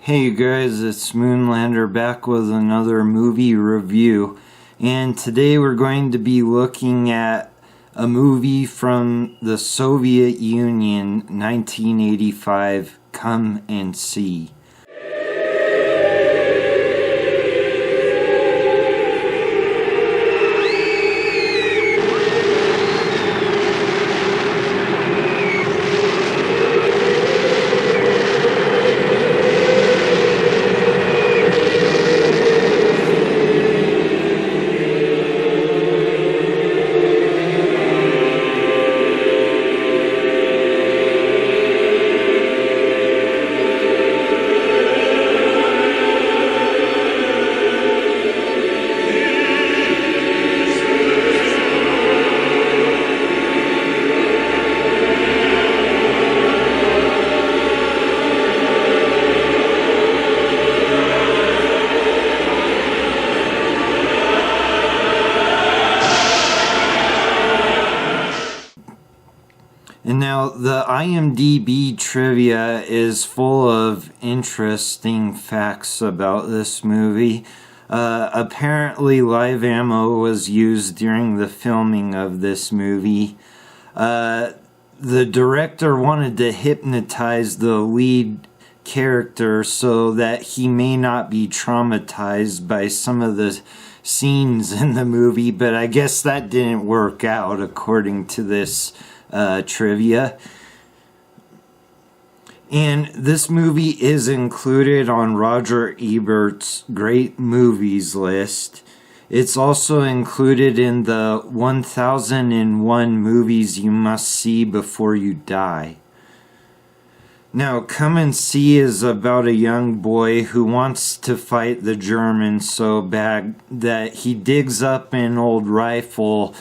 Hey you guys, it's Moonlander back with another movie review, and today we're going to be looking at a movie from the Soviet Union, 1985, Come and See. And now the IMDb trivia is full of interesting facts about this movie. Apparently live ammo was used during the filming of this movie. The director wanted to hypnotize the lead character so that he may not be traumatized by some of the scenes in the movie, but I guess that didn't work out according to this trivia. And this movie is included on Roger Ebert's Great Movies list. It's also included in the 1001 Movies You Must See Before You Die. Now, Come and See is about a young boy who wants to fight the Germans so bad that he digs up an old rifle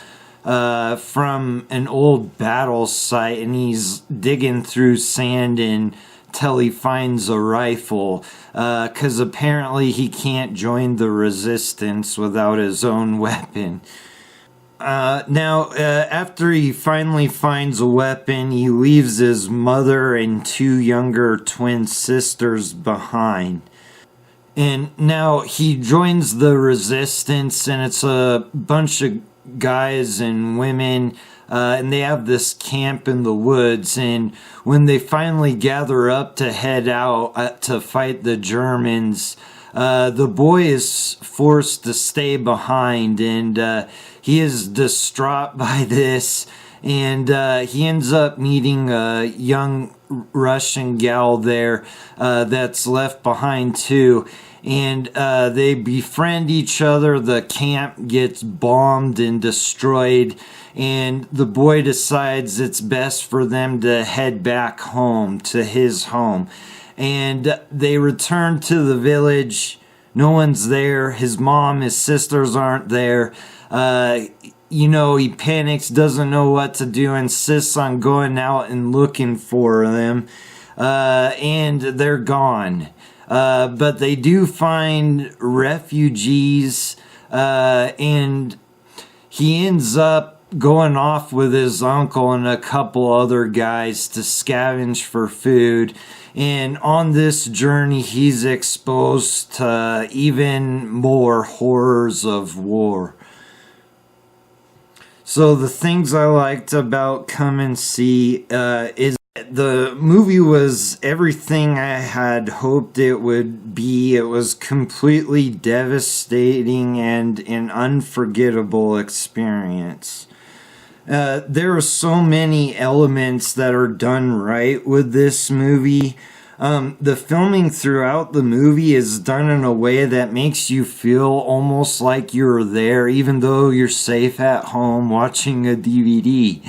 from an old battle site, and he's digging through sand until he finds a rifle, because apparently he can't join the resistance without his own weapon. After he finally finds a weapon, he leaves his mother and two younger twin sisters behind. And now he joins the resistance, and it's a bunch of guys and women, and they have this camp in the woods, and when they finally gather up to head out to fight the Germans, the boy is forced to stay behind, and he is distraught by this, and he ends up meeting a young Russian gal there that's left behind too. And they befriend each other. The camp gets bombed and destroyed, and the boy decides it's best for them to head back home, to his home. And they return to the village. No one's there. His mom, his sisters aren't there. He panics, doesn't know what to do, insists on going out and looking for them. And they're gone. But they do find refugees, and he ends up going off with his uncle and a couple other guys to scavenge for food. And on this journey, he's exposed to even more horrors of war. So the things I liked about Come and See is the movie was everything I had hoped it would be. It was completely devastating and an unforgettable experience. There are so many elements that are done right with this movie. The filming throughout the movie is done in a way that makes you feel almost like you're there, even though you're safe at home watching a DVD.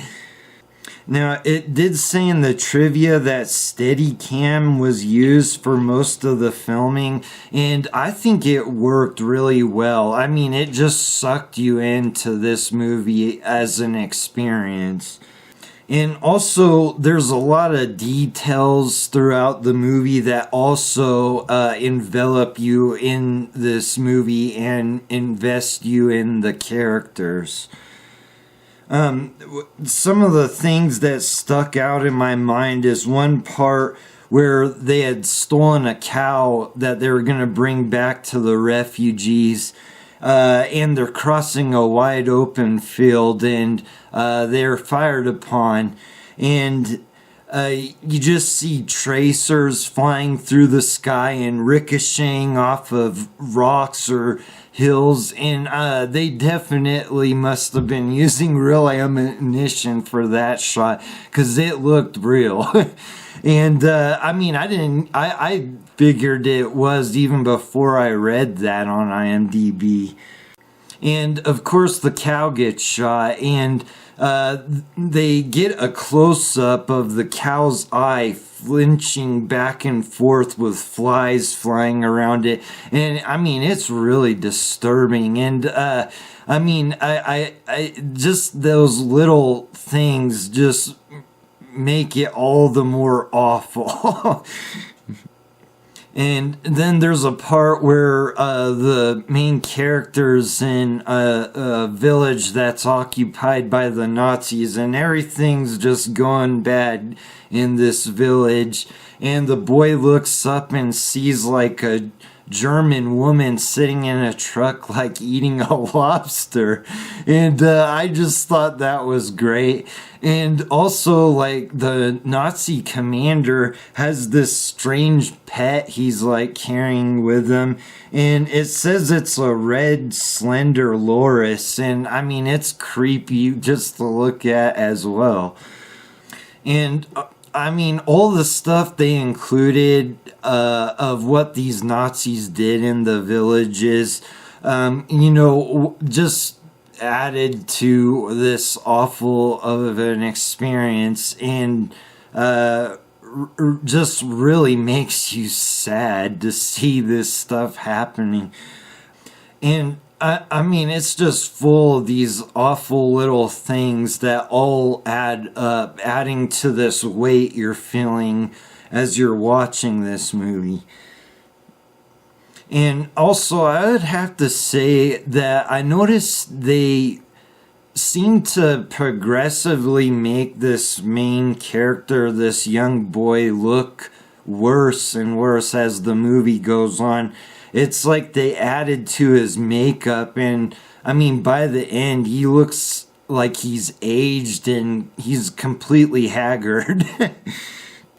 Now, it did say in the trivia that Steadicam was used for most of the filming, and I think it worked really well. I mean, it just sucked you into this movie as an experience. And also, there's a lot of details throughout the movie that also envelop you in this movie and invest you in the characters. Some of the things that stuck out in my mind is one part where they had stolen a cow that they were going to bring back to the refugees. And they're crossing a wide open field, and they're fired upon. And you just see tracers flying through the sky and ricocheting off of rocks or hills, and they definitely must have been using real ammunition for that shot, because it looked real. And I mean, I figured it was even before I read that on IMDb. And of course the cow gets shot, and they get a close-up of the cow's eye flinching back and forth with flies flying around it. And I mean, it's really disturbing. And I mean, I just those little things just make it all the more awful. And then there's a part where the main character's in a village that's occupied by the Nazis, and everything's just going bad in this village. And the boy looks up and sees like a German woman sitting in a truck, like eating a lobster. And I just thought that was great. And also, like, the Nazi commander has this strange pet he's like carrying with him, and it says it's a red slender loris, and I mean, it's creepy just to look at as well. And I mean, all the stuff they included of what these Nazis did in the villages, you know, just added to this awful of an experience, and just really makes you sad to see this stuff happening. And I mean, it's just full of these awful little things that all add up, adding to this weight you're feeling as you're watching this movie. And also, I would have to say that I noticed they seem to progressively make this main character, this young boy, look worse and worse as the movie goes on. It's like they added to his makeup, and I mean, by the end, he looks like he's aged and he's completely haggard.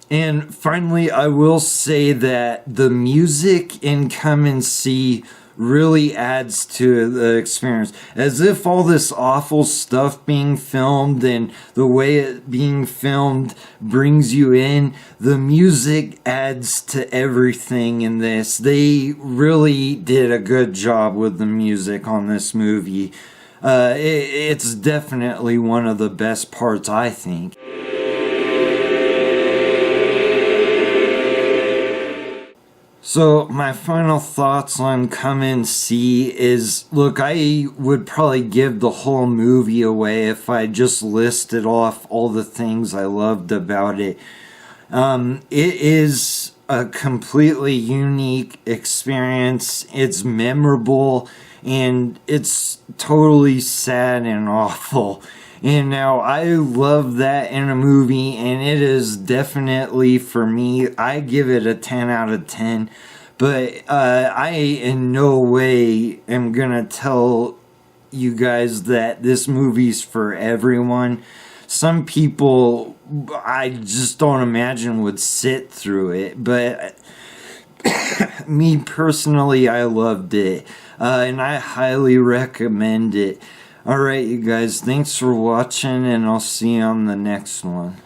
And finally, I will say that the music in Come and See really adds to the experience. As if all this awful stuff being filmed and the way it being filmed brings you in, the music adds to everything in this. They really did a good job with the music on this movie. It's definitely one of the best parts, I think. So my final thoughts on Come and See is, look, I would probably give the whole movie away if I just listed off all the things I loved about it. It is a completely unique experience. It's memorable, and it's totally sad and awful. And now, I love that in a movie, and it is definitely, for me, I give it a 10 out of 10. But I in no way am gonna tell you guys that this movie's for everyone. Some people, I just don't imagine would sit through it. But me personally, I loved it. And I highly recommend it. Alright, you guys, thanks for watching, and I'll see you on the next one.